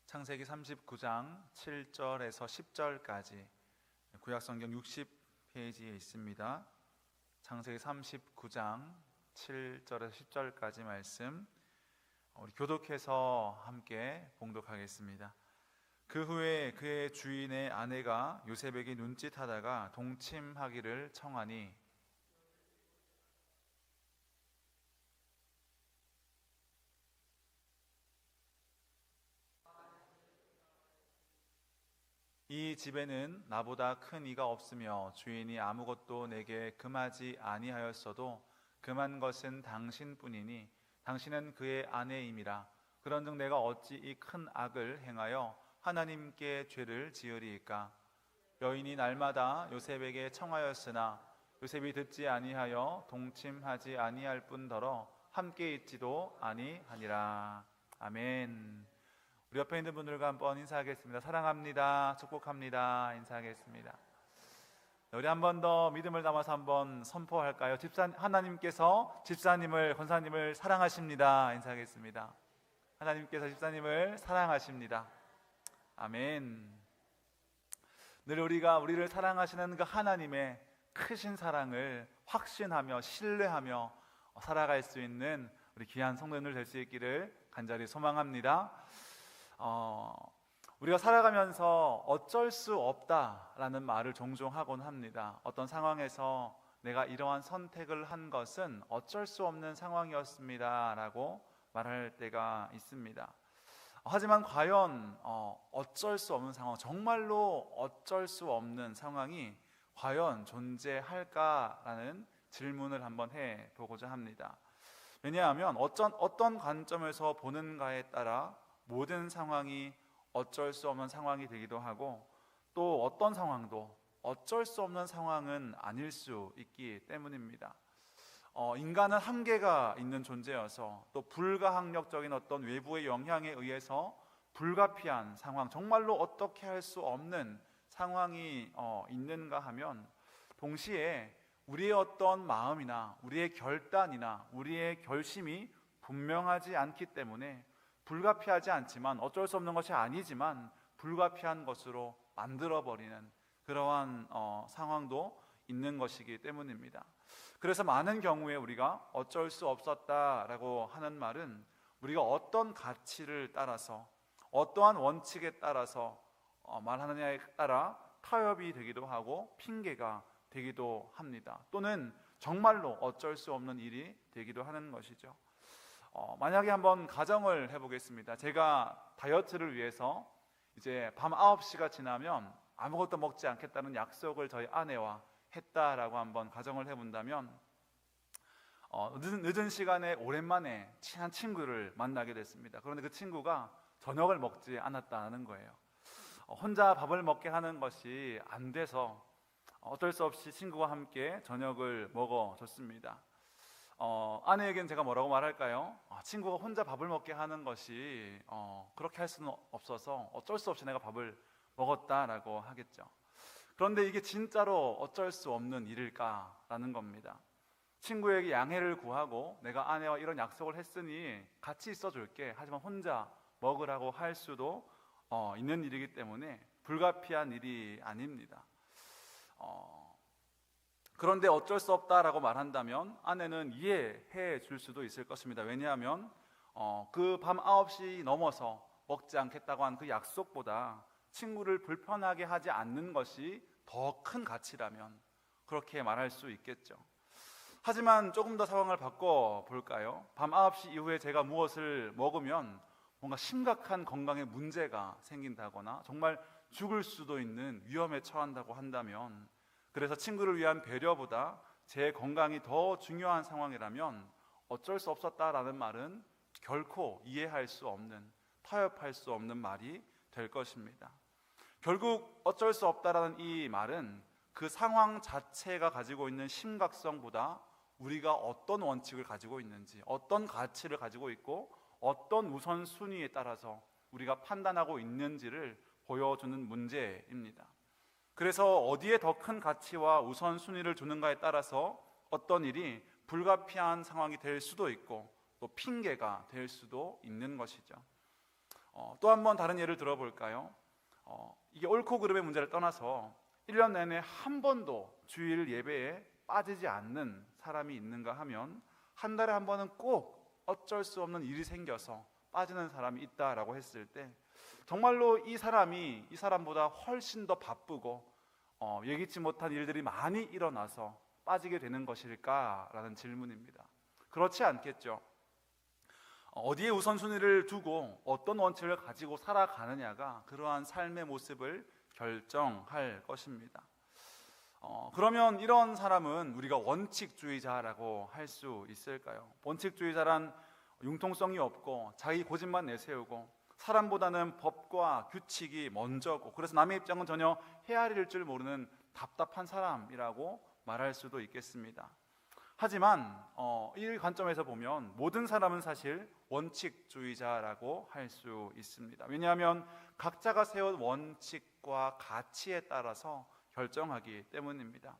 창세기 39장 7절에서 10절까지 구약성경 60페이지에 있습니다. 창세기 39장 7절에서 10절까지 말씀 우리 교독해서 함께 봉독하겠습니다. 그 후에 그의 주인의 아내가 요셉에게 눈짓하다가 동침하기를 청하니 이 집에는 나보다 큰 이가 없으며 주인이 아무것도 내게 금하지 아니하였어도 금한 것은 당신뿐이니 당신은 그의 아내임이라. 그런즉 내가 어찌 이 큰 악을 행하여 하나님께 죄를 지으리이까. 여인이 날마다 요셉에게 청하였으나 요셉이 듣지 아니하여 동침하지 아니할 뿐더러 함께 있지도 아니하니라. 아멘. 우리 옆에 있는 분들과 한번 인사하겠습니다. 사랑합니다. 축복합니다. 인사하겠습니다. 우리 한 번 더 믿음을 담아서 한번 선포할까요? 하나님께서 집사님을, 권사님을 사랑하십니다. 인사하겠습니다. 하나님께서 집사님을 사랑하십니다. 아멘. 늘 우리를 사랑하시는 그 하나님의 크신 사랑을 확신하며 신뢰하며 살아갈 수 있는 우리 귀한 성도들 될 수 있기를 간절히 소망합니다. 우리가 살아가면서 어쩔 수 없다라는 말을 종종 하곤 합니다. 어떤 상황에서 내가 이러한 선택을 한 것은 어쩔 수 없는 상황이었습니다 라고 말할 때가 있습니다. 하지만 과연 어쩔 수 없는 상황, 정말로 어쩔 수 없는 상황이 과연 존재할까라는 질문을 한번 해보고자 합니다. 왜냐하면 어떤 관점에서 보는가에 따라 모든 상황이 어쩔 수 없는 상황이 되기도 하고 또 어떤 상황도 어쩔 수 없는 상황은 아닐 수 있기 때문입니다. 인간은 한계가 있는 존재여서 또 불가항력적인 어떤 외부의 영향에 의해서 불가피한 상황, 정말로 어떻게 할 수 없는 상황이 있는가 하면 동시에 우리의 어떤 마음이나 우리의 결단이나 우리의 결심이 분명하지 않기 때문에 불가피하지 않지만 어쩔 수 없는 것이 아니지만 불가피한 것으로 만들어버리는 그러한 상황도 있는 것이기 때문입니다. 그래서 많은 경우에 우리가 어쩔 수 없었다라고 하는 말은 우리가 어떤 가치를 따라서 어떠한 원칙에 따라서 말하느냐에 따라 타협이 되기도 하고 핑계가 되기도 합니다. 또는 정말로 어쩔 수 없는 일이 되기도 하는 것이죠. 만약에 한번 가정을 해보겠습니다. 제가 다이어트를 위해서 이제 밤 9시가 지나면 아무것도 먹지 않겠다는 약속을 저희 아내와 했다라고 한번 가정을 해본다면 늦은 시간에 오랜만에 친한 친구를 만나게 됐습니다. 그런데 그 친구가 저녁을 먹지 않았다는 거예요. 혼자 밥을 먹게 하는 것이 안 돼서 어쩔 수 없이 친구와 함께 저녁을 먹어줬습니다. 아내에겐 제가 뭐라고 말할까요? 친구가 혼자 밥을 먹게 하는 것이 그렇게 할 수는 없어서 어쩔 수 없이 내가 밥을 먹었다라고 하겠죠. 그런데 이게 진짜로 어쩔 수 없는 일일까라는 겁니다. 친구에게 양해를 구하고 내가 아내와 이런 약속을 했으니 같이 있어줄게, 하지만 혼자 먹으라고 할 수도 있는 일이기 때문에 불가피한 일이 아닙니다. 그런데 어쩔 수 없다라고 말한다면 아내는 이해해 줄 수도 있을 것입니다. 왜냐하면 그 밤 9시 넘어서 먹지 않겠다고 한 그 약속보다 친구를 불편하게 하지 않는 것이 더 큰 가치라면 그렇게 말할 수 있겠죠. 하지만 조금 더 상황을 바꿔볼까요? 밤 9시 이후에 제가 무엇을 먹으면 뭔가 심각한 건강에 문제가 생긴다거나 정말 죽을 수도 있는 위험에 처한다고 한다면, 그래서 친구를 위한 배려보다 제 건강이 더 중요한 상황이라면 어쩔 수 없었다라는 말은 결코 이해할 수 없는, 타협할 수 없는 말이 될 것입니다. 결국 어쩔 수 없다라는 이 말은 그 상황 자체가 가지고 있는 심각성보다 우리가 어떤 원칙을 가지고 있는지, 어떤 가치를 가지고 있고 어떤 우선순위에 따라서 우리가 판단하고 있는지를 보여주는 문제입니다. 그래서 어디에 더 큰 가치와 우선순위를 두는가에 따라서 어떤 일이 불가피한 상황이 될 수도 있고 또 핑계가 될 수도 있는 것이죠. 또 한 번 다른 예를 들어볼까요? 이게 옳고 그름의 문제를 떠나서 1년 내내 한 번도 주일 예배에 빠지지 않는 사람이 있는가 하면 한 달에 한 번은 꼭 어쩔 수 없는 일이 생겨서 빠지는 사람이 있다라고 했을 때 정말로 이 사람보다 훨씬 더 바쁘고 예기치 못한 일들이 많이 일어나서 빠지게 되는 것일까라는 질문입니다. 그렇지 않겠죠. 어디에 우선순위를 두고 어떤 원칙을 가지고 살아가느냐가 그러한 삶의 모습을 결정할 것입니다. 그러면 이런 사람은 우리가 원칙주의자라고 할 수 있을까요? 원칙주의자란 융통성이 없고 자기 고집만 내세우고 사람보다는 법과 규칙이 먼저고 그래서 남의 입장은 전혀 헤아릴 줄 모르는 답답한 사람이라고 말할 수도 있겠습니다. 하지만 이 관점에서 보면 모든 사람은 사실 원칙주의자라고 할 수 있습니다. 왜냐하면 각자가 세운 원칙과 가치에 따라서 결정하기 때문입니다.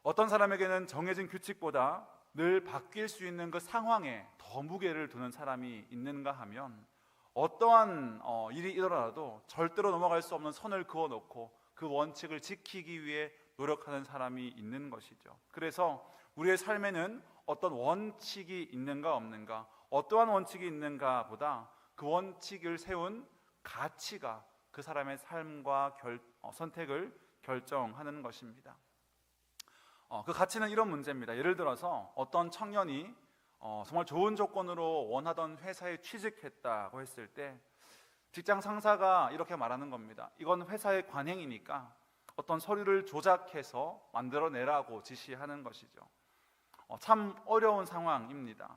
어떤 사람에게는 정해진 규칙보다 늘 바뀔 수 있는 그 상황에 더 무게를 두는 사람이 있는가 하면 어떠한 일이 일어나도 절대로 넘어갈 수 없는 선을 그어놓고 그 원칙을 지키기 위해 노력하는 사람이 있는 것이죠. 그래서 우리의 삶에는 어떤 원칙이 있는가 없는가, 어떠한 원칙이 있는가 보다 그 원칙을 세운 가치가 그 사람의 삶과 선택을 결정하는 것입니다. 그 가치는 이런 문제입니다. 예를 들어서 어떤 청년이 정말 좋은 조건으로 원하던 회사에 취직했다고 했을 때 직장 상사가 이렇게 말하는 겁니다. 이건 회사의 관행이니까 어떤 서류를 조작해서 만들어내라고 지시하는 것이죠. 참 어려운 상황입니다.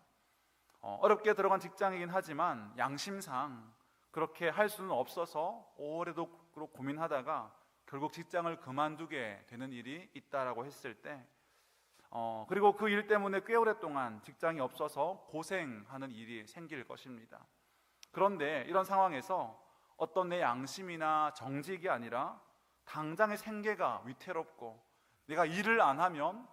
어렵게 들어간 직장이긴 하지만 양심상 그렇게 할 수는 없어서 오래도록 고민하다가 결국 직장을 그만두게 되는 일이 있다라고 했을 때 그리고 그 일 때문에 꽤 오랫동안 직장이 없어서 고생하는 일이 생길 것입니다. 그런데 이런 상황에서 어떤 내 양심이나 정직이 아니라 당장의 생계가 위태롭고 내가 일을 안 하면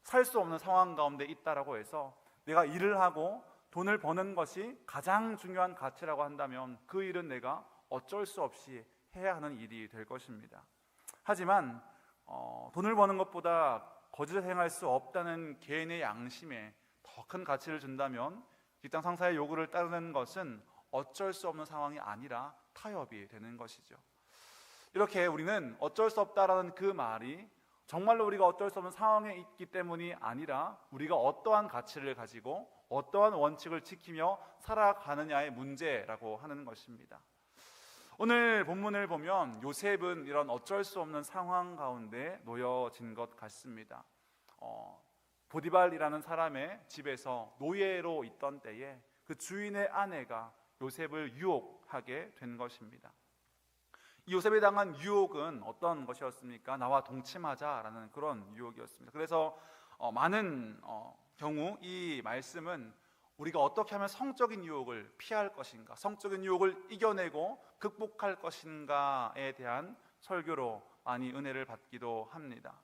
살 수 없는 상황 가운데 있다라고 해서 내가 일을 하고 돈을 버는 것이 가장 중요한 가치라고 한다면 그 일은 내가 어쩔 수 없이 해야 하는 일이 될 것입니다. 하지만 돈을 버는 것보다 거짓을 행할 수 없다는 개인의 양심에 더 큰 가치를 준다면 직장 상사의 요구를 따르는 것은 어쩔 수 없는 상황이 아니라 타협이 되는 것이죠. 이렇게 우리는 어쩔 수 없다라는 그 말이 정말로 우리가 어쩔 수 없는 상황에 있기 때문이 아니라 우리가 어떠한 가치를 가지고 어떠한 원칙을 지키며 살아가느냐의 문제라고 하는 것입니다. 오늘 본문을 보면 요셉은 이런 어쩔 수 없는 상황 가운데 놓여진 것 같습니다. 보디발이라는 사람의 집에서 노예로 있던 때에 그 주인의 아내가 요셉을 유혹하게 된 것입니다. 이 요셉에 당한 유혹은 어떤 것이었습니까? 나와 동침하자라는 그런 유혹이었습니다. 그래서 많은 경우 이 말씀은 우리가 어떻게 하면 성적인 유혹을 피할 것인가, 성적인 유혹을 이겨내고 극복할 것인가에 대한 설교로 많이 은혜를 받기도 합니다.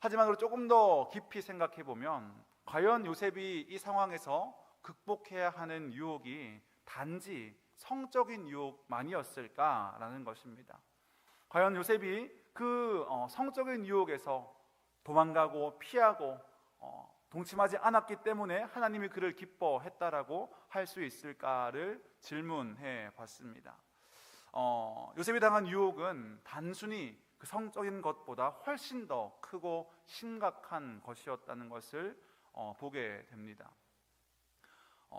하지만 조금 더 깊이 생각해 보면 과연 요셉이 이 상황에서 극복해야 하는 유혹이 단지 성적인 유혹만이었을까라는 것입니다. 과연 요셉이 그 성적인 유혹에서 도망가고 피하고 동침하지 않았기 때문에 하나님이 그를 기뻐했다라고 할 수 있을까를 질문해 봤습니다. 요셉이 당한 유혹은 단순히 그 성적인 것보다 훨씬 더 크고 심각한 것이었다는 것을 보게 됩니다.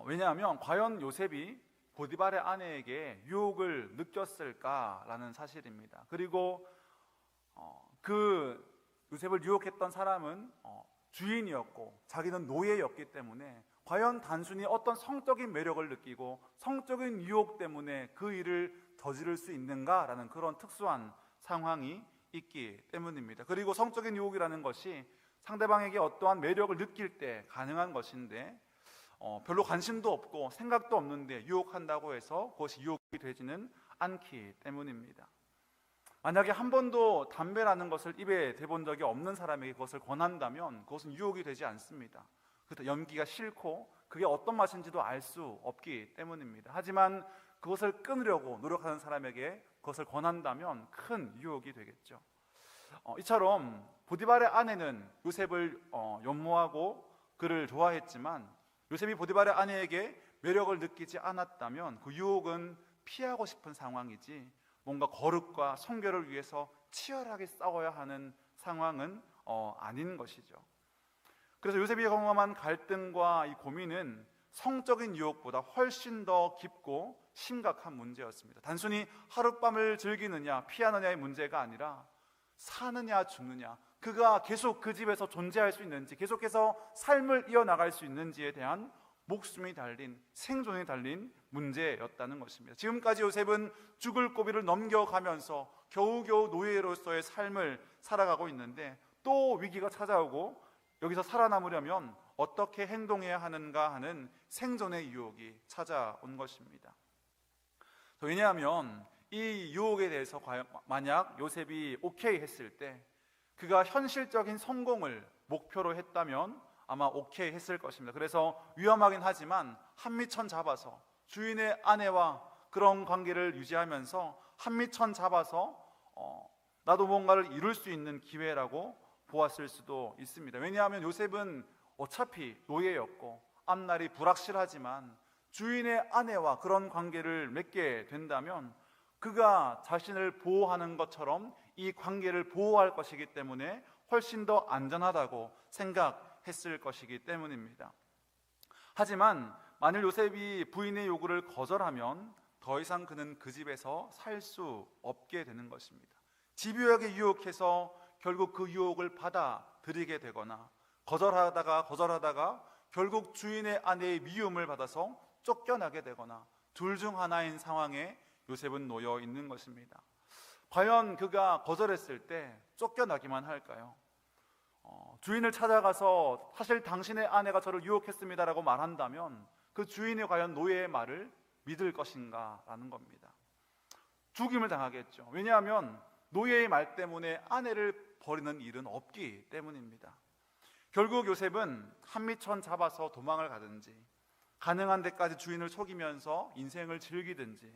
왜냐하면 과연 요셉이 보디발의 아내에게 유혹을 느꼈을까라는 사실입니다. 그리고 그 요셉을 유혹했던 사람은 주인이었고 자기는 노예였기 때문에 과연 단순히 어떤 성적인 매력을 느끼고 성적인 유혹 때문에 그 일을 저지를 수 있는가라는 그런 특수한 상황이 있기 때문입니다. 그리고 성적인 유혹이라는 것이 상대방에게 어떠한 매력을 느낄 때 가능한 것인데 별로 관심도 없고 생각도 없는데 유혹한다고 해서 그것이 유혹이 되지는 않기 때문입니다. 만약에 한 번도 담배라는 것을 입에 대본 적이 없는 사람에게 그것을 권한다면 그것은 유혹이 되지 않습니다. 연기가 싫고 그게 어떤 맛인지도 알 수 없기 때문입니다. 하지만 그것을 끊으려고 노력하는 사람에게 그것을 권한다면 큰 유혹이 되겠죠. 이처럼 보디발의 아내는 요셉을 연모하고 그를 좋아했지만 요셉이 보디발의 아내에게 매력을 느끼지 않았다면 그 유혹은 피하고 싶은 상황이지 뭔가 거룩과 성결을 위해서 치열하게 싸워야 하는 상황은 아닌 것이죠. 그래서 요셉이 경험한 갈등과 이 고민은 성적인 유혹보다 훨씬 더 깊고 심각한 문제였습니다. 단순히 하룻밤을 즐기느냐 피하느냐의 문제가 아니라 사느냐 죽느냐, 그가 계속 그 집에서 존재할 수 있는지, 계속해서 삶을 이어나갈 수 있는지에 대한 목숨이 달린, 생존이 달린 문제였다는 것입니다. 지금까지 요셉은 죽을 고비를 넘겨가면서 겨우겨우 노예로서의 삶을 살아가고 있는데 또 위기가 찾아오고 여기서 살아남으려면 어떻게 행동해야 하는가 하는 생존의 유혹이 찾아온 것입니다. 왜냐하면 이 유혹에 대해서 만약 요셉이 오케이 했을 때 그가 현실적인 성공을 목표로 했다면 아마 오케이 했을 것입니다. 그래서 위험하긴 하지만 한미천 잡아서 주인의 아내와 그런 관계를 유지하면서 한미천 잡아서 나도 뭔가를 이룰 수 있는 기회라고 보았을 수도 있습니다. 왜냐하면 요셉은 어차피 노예였고 앞날이 불확실하지만 주인의 아내와 그런 관계를 맺게 된다면 그가 자신을 보호하는 것처럼 이 관계를 보호할 것이기 때문에 훨씬 더 안전하다고 생각했을 것이기 때문입니다. 하지만 만일 요셉이 부인의 요구를 거절하면 더 이상 그는 그 집에서 살 수 없게 되는 것입니다. 집요하게 유혹해서 결국 그 유혹을 받아들이게 되거나 거절하다가 결국 주인의 아내의 미움을 받아서 쫓겨나게 되거나 둘 중 하나인 상황에 요셉은 놓여 있는 것입니다. 과연 그가 거절했을 때 쫓겨나기만 할까요? 주인을 찾아가서 사실 당신의 아내가 저를 유혹했습니다라고 말한다면 그 주인이 과연 노예의 말을 믿을 것인가 라는 겁니다. 죽임을 당하겠죠. 왜냐하면 노예의 말 때문에 아내를 버리는 일은 없기 때문입니다. 결국 요셉은 한미천 잡아서 도망을 가든지 가능한 데까지 주인을 속이면서 인생을 즐기든지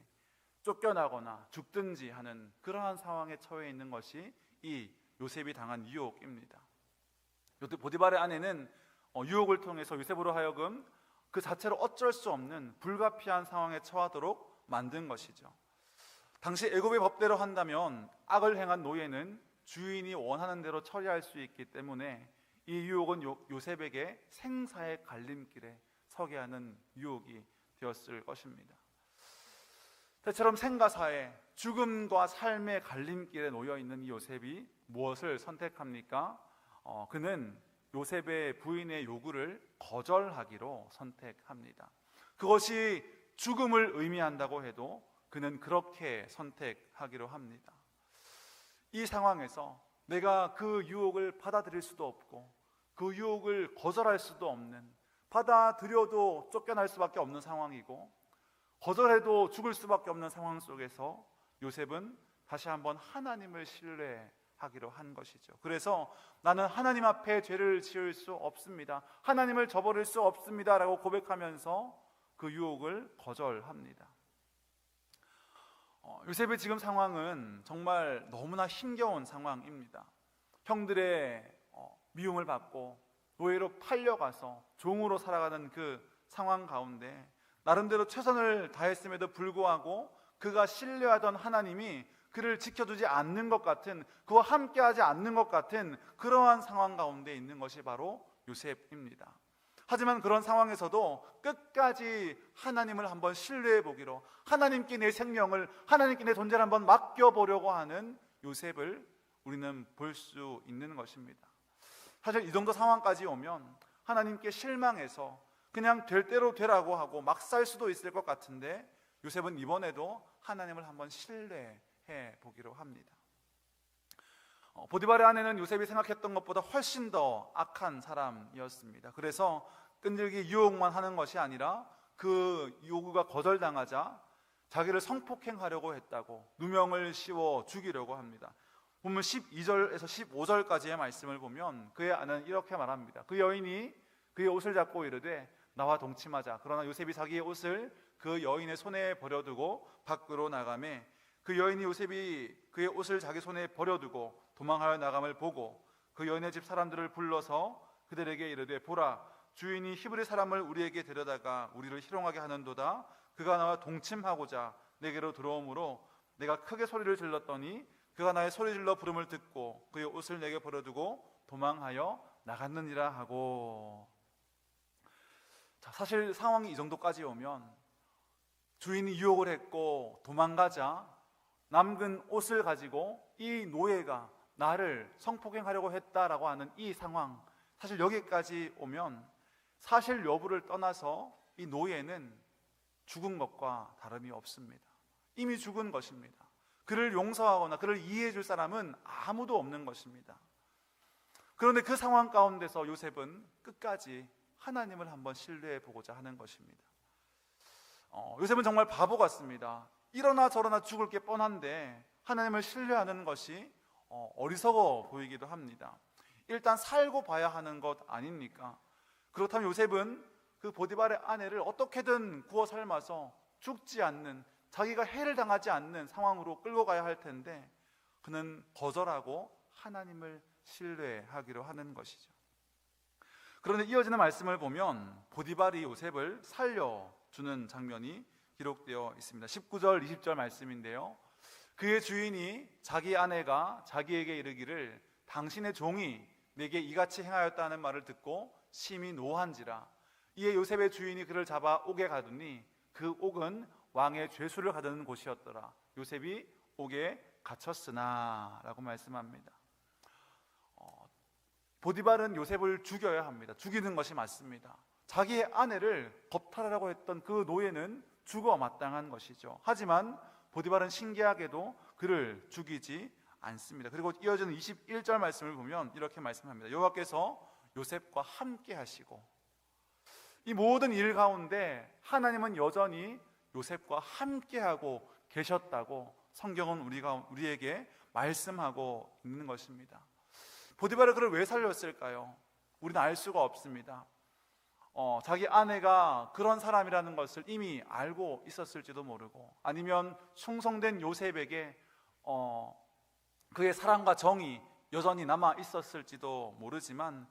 쫓겨나거나 죽든지 하는 그러한 상황에 처해 있는 것이 이 요셉이 당한 유혹입니다. 보디발의 아내는 유혹을 통해서 요셉으로 하여금 그 자체로 어쩔 수 없는 불가피한 상황에 처하도록 만든 것이죠. 당시 애굽의 법대로 한다면 악을 행한 노예는 주인이 원하는 대로 처리할 수 있기 때문에 이 유혹은 요셉에게 생사의 갈림길에 서게 하는 유혹이 되었을 것입니다. 때처럼 생가사의 죽음과 삶의 갈림길에 놓여 있는 이 요셉이 무엇을 선택합니까? 그는 요셉의 부인의 요구를 거절하기로 선택합니다. 그것이 죽음을 의미한다고 해도 그는 그렇게 선택하기로 합니다. 이 상황에서 내가 그 유혹을 받아들일 수도 없고 그 유혹을 거절할 수도 없는, 받아들여도 쫓겨날 수밖에 없는 상황이고 거절해도 죽을 수밖에 없는 상황 속에서 요셉은 다시 한번 하나님을 신뢰하기로 한 것이죠. 그래서 나는 하나님 앞에 죄를 지을 수 없습니다, 하나님을 저버릴 수 없습니다 라고 고백하면서 그 유혹을 거절합니다. 요셉의 지금 상황은 정말 너무나 힘겨운 상황입니다. 형들의 미움을 받고 노예로 팔려가서 종으로 살아가는 그 상황 가운데 나름대로 최선을 다했음에도 불구하고 그가 신뢰하던 하나님이 그를 지켜주지 않는 것 같은, 그와 함께하지 않는 것 같은 그러한 상황 가운데 있는 것이 바로 요셉입니다. 하지만 그런 상황에서도 끝까지 하나님을 한번 신뢰해 보기로, 하나님께 내 생명을, 하나님께 내 존재를 한번 맡겨보려고 하는 요셉을 우리는 볼 수 있는 것입니다. 사실 이 정도 상황까지 오면 하나님께 실망해서 그냥 될 대로 되라고 하고 막 살 수도 있을 것 같은데 요셉은 이번에도 하나님을 한번 신뢰해 보기로 합니다. 보디발의 아내는 요셉이 생각했던 것보다 훨씬 더 악한 사람이었습니다. 그래서 끈질기 유혹만 하는 것이 아니라 그 요구가 거절당하자 자기를 성폭행하려고 했다고 누명을 씌워 죽이려고 합니다. 보면 12절에서 15절까지의 말씀을 보면 그의 아내는 이렇게 말합니다. 그 여인이 그의 옷을 잡고 이르되 나와 동침하자. 그러나 요셉이 자기의 옷을 그 여인의 손에 버려두고 밖으로 나가매 그 여인이 요셉이 그의 옷을 자기 손에 버려두고 도망하여 나감을 보고 그 여인의 집 사람들을 불러서 그들에게 이르되 보라, 주인이 히브리 사람을 우리에게 데려다가 우리를 희롱하게 하는도다. 그가 나와 동침하고자 내게로 들어오므로 내가 크게 소리를 질렀더니 그가 나의 소리 질러 부름을 듣고 그의 옷을 내게 버려두고 도망하여 나갔느니라 하고. 자, 사실 상황이 이 정도까지 오면 주인이 유혹을 했고 도망가자 남은 옷을 가지고 이 노예가 나를 성폭행하려고 했다라고 하는 이 상황, 사실 여기까지 오면 사실 여부를 떠나서 이 노예는 죽은 것과 다름이 없습니다. 이미 죽은 것입니다. 그를 용서하거나 그를 이해해 줄 사람은 아무도 없는 것입니다. 그런데 그 상황 가운데서 요셉은 끝까지 하나님을 한번 신뢰해 보고자 하는 것입니다. 요셉은 정말 바보 같습니다. 이러나 저러나 죽을 게 뻔한데 하나님을 신뢰하는 것이 어리석어 보이기도 합니다. 일단 살고 봐야 하는 것 아닙니까? 그렇다면 요셉은 그 보디발의 아내를 어떻게든 구워 삶아서 죽지 않는, 자기가 해를 당하지 않는 상황으로 끌고 가야 할 텐데 그는 거절하고 하나님을 신뢰하기로 하는 것이죠. 그런데 이어지는 말씀을 보면 보디발이 요셉을 살려주는 장면이 기록되어 있습니다. 19절 20절 말씀인데요, 그의 주인이 자기 아내가 자기에게 이르기를 당신의 종이 내게 이같이 행하였다는 말을 듣고 심히 노한지라. 이에 요셉의 주인이 그를 잡아 옥에 가두니 그 옥은 왕의 죄수를 가두는 곳이었더라. 요셉이 옥에 갇혔으나 라고 말씀합니다. 보디발은 요셉을 죽여야 합니다. 죽이는 것이 맞습니다. 자기의 아내를 겁탈하라고 했던 그 노예는 죽어 마땅한 것이죠. 하지만 보디발은 신기하게도 그를 죽이지 않습니다. 그리고 이어지는 21절 말씀을 보면 이렇게 말씀합니다. 여호와께서 요셉과 함께 하시고, 이 모든 일 가운데 하나님은 여전히 요셉과 함께하고 계셨다고 성경은 우리에게 말씀하고 있는 것입니다. 보디발은 그를 왜 살렸을까요? 우리는 알 수가 없습니다. 자기 아내가 그런 사람이라는 것을 이미 알고 있었을지도 모르고, 아니면 충성된 요셉에게 그의 사랑과 정이 여전히 남아 있었을지도 모르지만,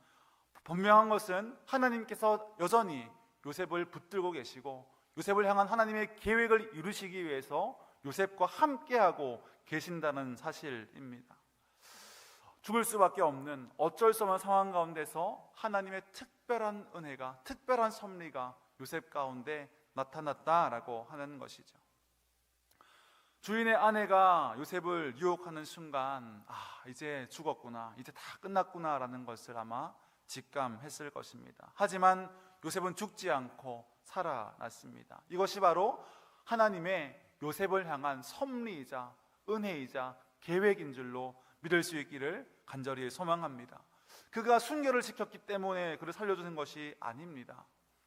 분명한 것은 하나님께서 여전히 요셉을 붙들고 계시고 요셉을 향한 하나님의 계획을 이루시기 위해서 요셉과 함께하고 계신다는 사실입니다. 죽을 수밖에 없는 어쩔 수 없는 상황 가운데서 하나님의 특별한 은혜가, 특별한 섭리가 요셉 가운데 나타났다라고 하는 것이죠. 주인의 아내가 요셉을 유혹하는 순간, 이제 죽었구나, 이제 다 끝났구나 라는 것을 아마 직감했을 것입니다. 하지만 요셉은 죽지 않고 살아났습니다. 이것이 바로 하나님의 요셉을 향한 섭리이자 은혜이자 계획인 줄로 믿을 수 있기를 간절히 소망합니다. 그가 순결을 지켰기 때문에 그를 살려주는 것이 아닙니다.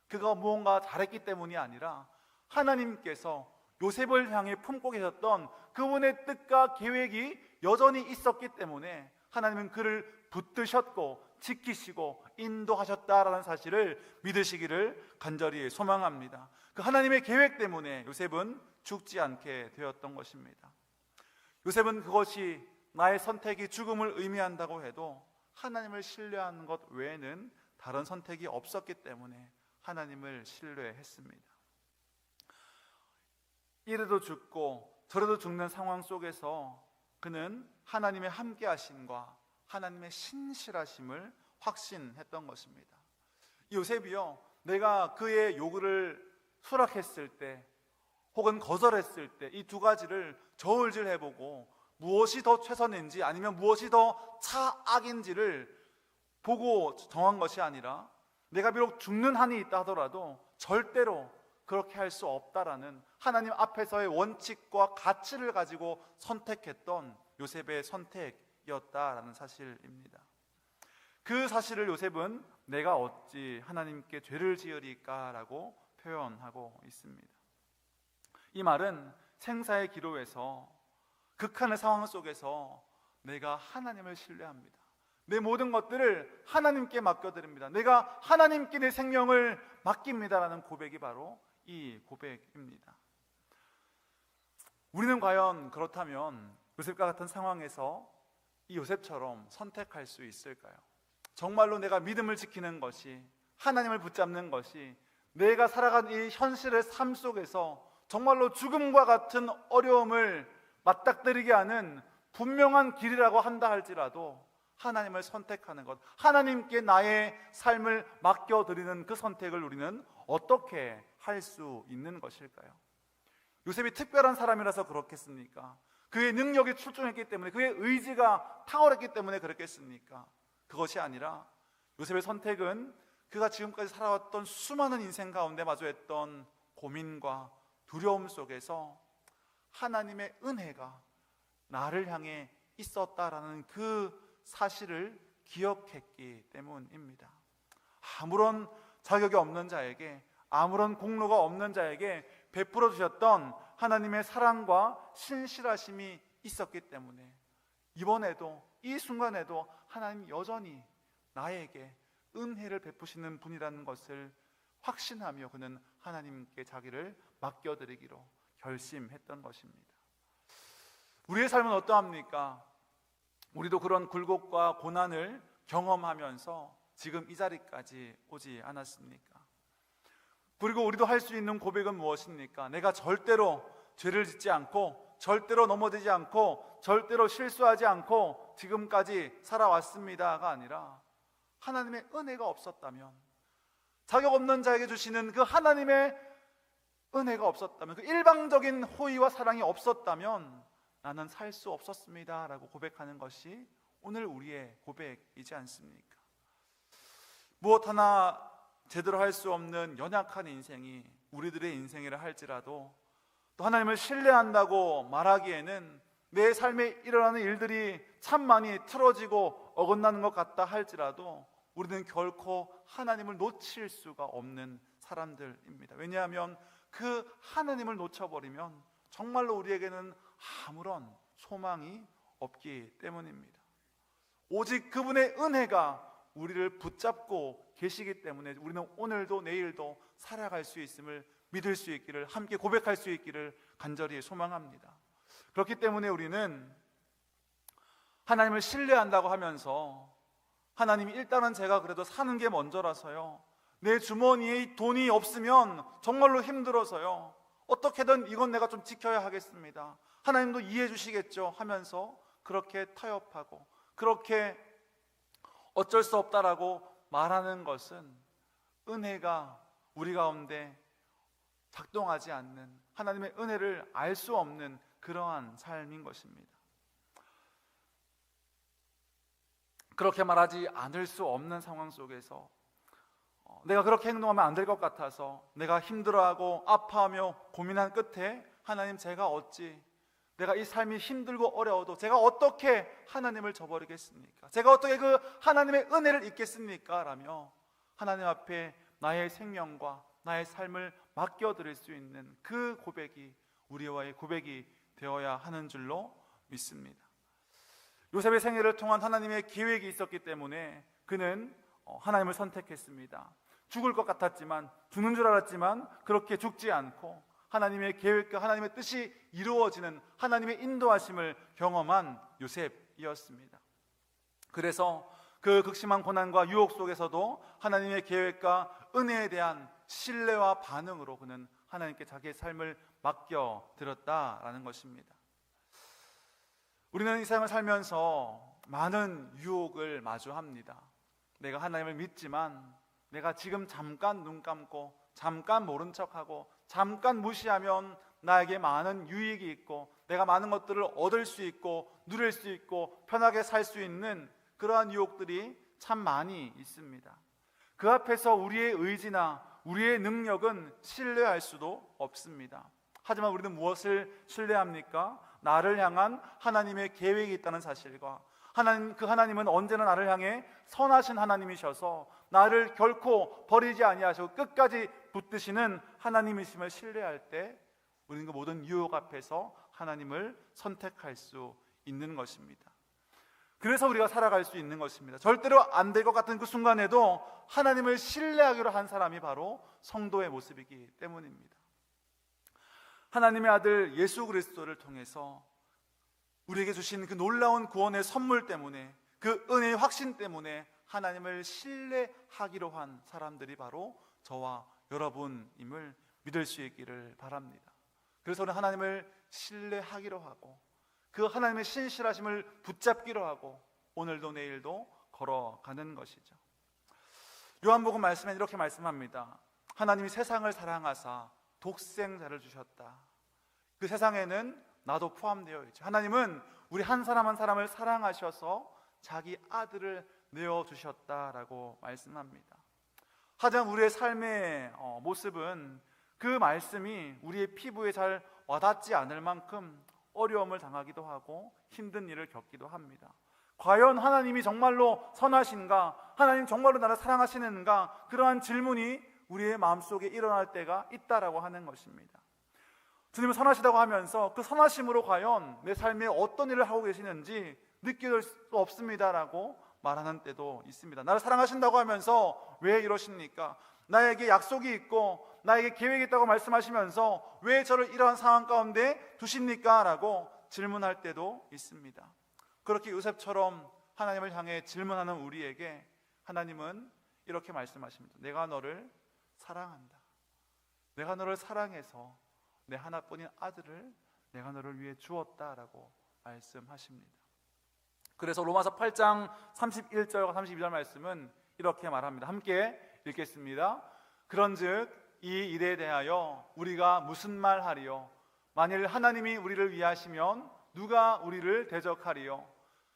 그가 무언가 잘했기 때문이 아니라 하나님께서 요셉을 향해 품고 계셨던 그분의 뜻과 계획이 여전히 있었기 때문에 하나님은 그를 붙드셨고 지키시고 인도하셨다라는 사실을 믿으시기를 간절히 소망합니다. 그 하나님의 계획 때문에 요셉은 죽지 않게 되었던 것입니다. 요셉은 그것이 나의 선택이 죽음을 의미한다고 해도 하나님을 신뢰하는 것 외에는 다른 선택이 없었기 때문에 하나님을 신뢰했습니다. 이래도 죽고 저래도 죽는 상황 속에서 그는 하나님의 함께 하심과 하나님의 신실하심을 확신했던 것입니다. 요셉이요, 내가 그의 요구를 수락했을 때 혹은 거절했을 때 이 두 가지를 저울질해보고 무엇이 더 최선인지 아니면 무엇이 더 차악인지를 보고 정한 것이 아니라, 내가 비록 죽는 한이 있다 하더라도 절대로 그렇게 할 수 없다라는 하나님 앞에서의 원칙과 가치를 가지고 선택했던 요셉의 선택이었다라는 사실입니다. 그 사실을 요셉은 내가 어찌 하나님께 죄를 지으리까라고 표현하고 있습니다. 이 말은 생사의 기로에서 극한의 상황 속에서 내가 하나님을 신뢰합니다, 내 모든 것들을 하나님께 맡겨드립니다. 내가 하나님께 내 생명을 맡깁니다라는 고백이 바로 이 고백입니다. 우리는 과연 그렇다면 요셉과 같은 상황에서 이 요셉처럼 선택할 수 있을까요? 정말로 내가 믿음을 지키는 것이, 하나님을 붙잡는 것이 내가 살아간 이 현실의 삶 속에서 정말로 죽음과 같은 어려움을 맞닥뜨리게 하는 분명한 길이라고 한다 할지라도 하나님을 선택하는 것, 하나님께 나의 삶을 맡겨드리는 그 선택을 우리는 어떻게 할 수 있는 것일까요? 요셉이 특별한 사람이라서 그렇겠습니까? 그의 능력이 출중했기 때문에, 그의 의지가 탁월했기 때문에 그렇겠습니까? 그것이 아니라 요셉의 선택은 그가 지금까지 살아왔던 수많은 인생 가운데 마주했던 고민과 두려움 속에서 하나님의 은혜가 나를 향해 있었다라는 그 사실을 기억했기 때문입니다. 아무런 자격이 없는 자에게, 아무런 공로가 없는 자에게 베풀어 주셨던 하나님의 사랑과 신실하심이 있었기 때문에 이번에도, 이 순간에도 하나님 여전히 나에게 은혜를 베푸시는 분이라는 것을 확신하며 그는 하나님께 자기를 맡겨드리기로 결심했던 것입니다. 우리의 삶은 어떠합니까? 우리도 그런 굴곡과 고난을 경험하면서 지금 이 자리까지 오지 않았습니까? 그리고 우리도 할 수 있는 고백은 무엇입니까? 내가 절대로 죄를 짓지 않고, 절대로 넘어지지 않고, 절대로 실수하지 않고 지금까지 살아왔습니다가 아니라 하나님의 은혜가 없었다면, 자격 없는 자에게 주시는 그 하나님의 은혜가 없었다면, 그 일방적인 호의와 사랑이 없었다면 나는 살 수 없었습니다 라고 고백하는 것이 오늘 우리의 고백이지 않습니까? 무엇 하나 제대로 할 수 없는 연약한 인생이 우리들의 인생이라 할지라도, 또 하나님을 신뢰한다고 말하기에는 내 삶에 일어나는 일들이 참 많이 틀어지고 어긋나는 것 같다 할지라도 우리는 결코 하나님을 놓칠 수가 없는 사람들입니다. 왜냐하면 그 하나님을 놓쳐버리면 정말로 우리에게는 아무런 소망이 없기 때문입니다. 오직 그분의 은혜가 우리를 붙잡고 계시기 때문에 우리는 오늘도 내일도 살아갈 수 있음을 믿을 수 있기를, 함께 고백할 수 있기를 간절히 소망합니다. 그렇기 때문에 우리는 하나님을 신뢰한다고 하면서, 하나님이 일단은 제가 그래도 사는 게 먼저라서요, 내 주머니에 돈이 없으면 정말로 힘들어서요, 어떻게든 이건 내가 좀 지켜야 하겠습니다, 하나님도 이해해 주시겠죠 하면서 그렇게 타협하고 그렇게 어쩔 수 없다라고 말하는 것은 은혜가 우리 가운데 작동하지 않는, 하나님의 은혜를 알 수 없는 그러한 삶인 것입니다. 그렇게 말하지 않을 수 없는 상황 속에서 내가 그렇게 행동하면 안 될 것 같아서 내가 힘들어하고 아파하며 고민한 끝에 하나님, 제가 어찌, 내가 이 삶이 힘들고 어려워도 제가 어떻게 하나님을 저버리겠습니까? 제가 어떻게 그 하나님의 은혜를 잊겠습니까? 라며 하나님 앞에 나의 생명과 나의 삶을 맡겨드릴 수 있는 그 고백이 우리와의 고백이 되어야 하는 줄로 믿습니다. 요셉의 생애를 통한 하나님의 계획이 있었기 때문에 그는 하나님을 선택했습니다. 죽을 것 같았지만, 죽는 줄 알았지만 그렇게 죽지 않고 하나님의 계획과 하나님의 뜻이 이루어지는 하나님의 인도하심을 경험한 요셉이었습니다. 그래서 그 극심한 고난과 유혹 속에서도 하나님의 계획과 은혜에 대한 신뢰와 반응으로 그는 하나님께 자기의 삶을 맡겨드렸다라는 것입니다. 우리는 이 세상을 살면서 많은 유혹을 마주합니다. 내가 하나님을 믿지만 내가 지금 잠깐 눈 감고 잠깐 모른 척하고 잠깐 무시하면 나에게 많은 유익이 있고 내가 많은 것들을 얻을 수 있고 누릴 수 있고 편하게 살 수 있는 그러한 유혹들이 참 많이 있습니다. 그 앞에서 우리의 의지나 우리의 능력은 신뢰할 수도 없습니다. 하지만 우리는 무엇을 신뢰합니까? 나를 향한 하나님의 계획이 있다는 사실과 그 하나님은 언제나 나를 향해 선하신 하나님이셔서 나를 결코 버리지 아니하시고 끝까지 붙드시는 하나님이심을 신뢰할 때 우리는 그 모든 유혹 앞에서 하나님을 선택할 수 있는 것입니다. 그래서 우리가 살아갈 수 있는 것입니다. 절대로 안 될 것 같은 그 순간에도 하나님을 신뢰하기로 한 사람이 바로 성도의 모습이기 때문입니다. 하나님의 아들 예수 그리스도를 통해서 우리에게 주신 그 놀라운 구원의 선물 때문에, 그 은혜의 확신 때문에 하나님을 신뢰하기로 한 사람들이 바로 저와 여러분임을 믿을 수 있기를 바랍니다. 그래서 우리는 하나님을 신뢰하기로 하고 그 하나님의 신실하심을 붙잡기로 하고 오늘도 내일도 걸어가는 것이죠. 요한복음 말씀에 이렇게 말씀합니다. 하나님이 세상을 사랑하사 독생자를 주셨다. 그 세상에는 나도 포함되어 있죠. 하나님은 우리 한 사람 한 사람을 사랑하셔서 자기 아들을 내어주셨다라고 말씀합니다. 하지만 우리의 삶의 모습은 그 말씀이 우리의 피부에 잘 와닿지 않을 만큼 어려움을 당하기도 하고 힘든 일을 겪기도 합니다. 과연 하나님이 정말로 선하신가? 하나님 정말로 나를 사랑하시는가? 그러한 질문이 우리의 마음속에 일어날 때가 있다라고 하는 것입니다. 주님은 선하시다고 하면서 그 선하심으로 과연 내 삶에 어떤 일을 하고 계시는지 느낄 수 없습니다라고 말하는 때도 있습니다. 나를 사랑하신다고 하면서 왜 이러십니까? 나에게 약속이 있고 나에게 계획이 있다고 말씀하시면서 왜 저를 이러한 상황 가운데 두십니까? 라고 질문할 때도 있습니다. 그렇게 요셉처럼 하나님을 향해 질문하는 우리에게 하나님은 이렇게 말씀하십니다. 내가 너를 사랑한다. 내가 너를 사랑해서 내 하나뿐인 아들을 내가 너를 위해 주었다라고 말씀하십니다. 그래서 로마서 8장 31절과 32절 말씀은 이렇게 말합니다. 함께 읽겠습니다. 그런즉 이 일에 대하여 우리가 무슨 말하리요? 만일 하나님이 우리를 위하시면 누가 우리를 대적하리요?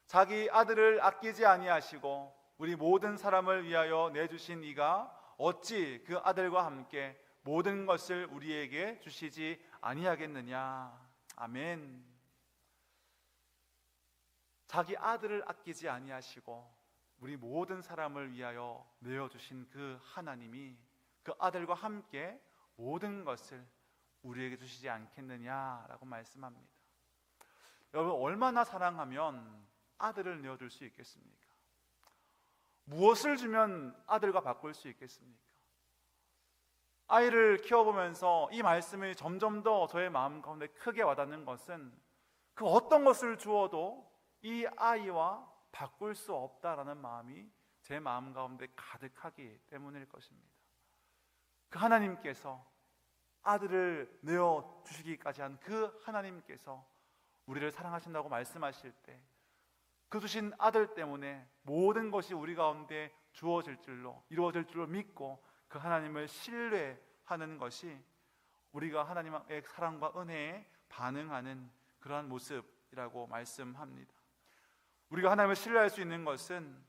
자기 아들을 아끼지 아니하시고 우리 모든 사람을 위하여 내주신 이가 어찌 그 아들과 함께 모든 것을 우리에게 주시지 아니하겠느냐. 아멘. 자기 아들을 아끼지 아니하시고 우리 모든 사람을 위하여 내어주신 그 하나님이 그 아들과 함께 모든 것을 우리에게 주시지 않겠느냐라고 말씀합니다. 여러분, 얼마나 사랑하면 아들을 내어줄 수 있겠습니까? 무엇을 주면 아들과 바꿀 수 있겠습니까? 아이를 키워보면서 이 말씀이 점점 더 저의 마음 가운데 크게 와닿는 것은 그 어떤 것을 주어도 이 아이와 바꿀 수 없다라는 마음이 제 마음 가운데 가득하기 때문일 것입니다. 그 하나님께서 아들을 내어주시기까지 한 그 하나님께서 우리를 사랑하신다고 말씀하실 때 그 주신 아들 때문에 모든 것이 우리 가운데 주어질 줄로 이루어질 줄로 믿고 그 하나님을 신뢰하는 것이 우리가 하나님의 사랑과 은혜에 반응하는 그러한 모습이라고 말씀합니다. 우리가 하나님을 신뢰할 수 있는 것은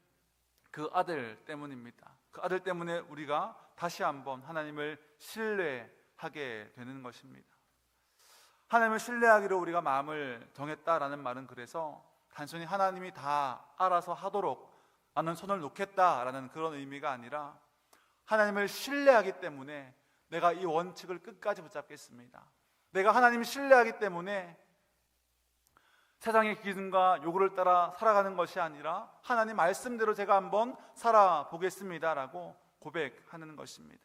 그 아들 때문입니다. 그 아들 때문에 우리가 다시 한번 하나님을 신뢰하게 되는 것입니다. 하나님을 신뢰하기로 우리가 마음을 정했다라는 말은 그래서 단순히 하나님이 다 알아서 하도록 나는 손을 놓겠다라는 그런 의미가 아니라 하나님을 신뢰하기 때문에 내가 이 원칙을 끝까지 붙잡겠습니다. 내가 하나님을 신뢰하기 때문에 세상의 기준과 요구를 따라 살아가는 것이 아니라 하나님 말씀대로 제가 한번 살아보겠습니다라고 고백하는 것입니다.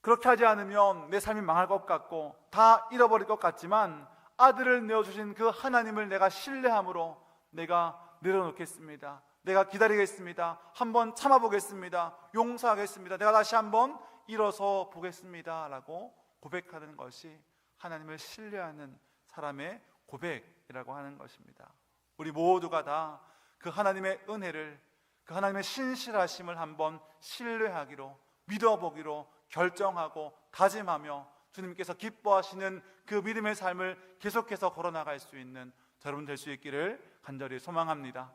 그렇게 하지 않으면 내 삶이 망할 것 같고 다 잃어버릴 것 같지만 아들을 내어주신 그 하나님을 내가 신뢰함으로 내가 내려놓겠습니다. 내가 기다리겠습니다. 한번 참아보겠습니다. 용서하겠습니다. 내가 다시 한번 일어서 보겠습니다 라고 고백하는 것이 하나님을 신뢰하는 사람의 고백이라고 하는 것입니다. 우리 모두가 다 그 하나님의 은혜를, 그 하나님의 신실하심을 한번 신뢰하기로, 믿어보기로 결정하고 다짐하며 주님께서 기뻐하시는 그 믿음의 삶을 계속해서 걸어나갈 수 있는 여러분 될 수 있기를 간절히 소망합니다.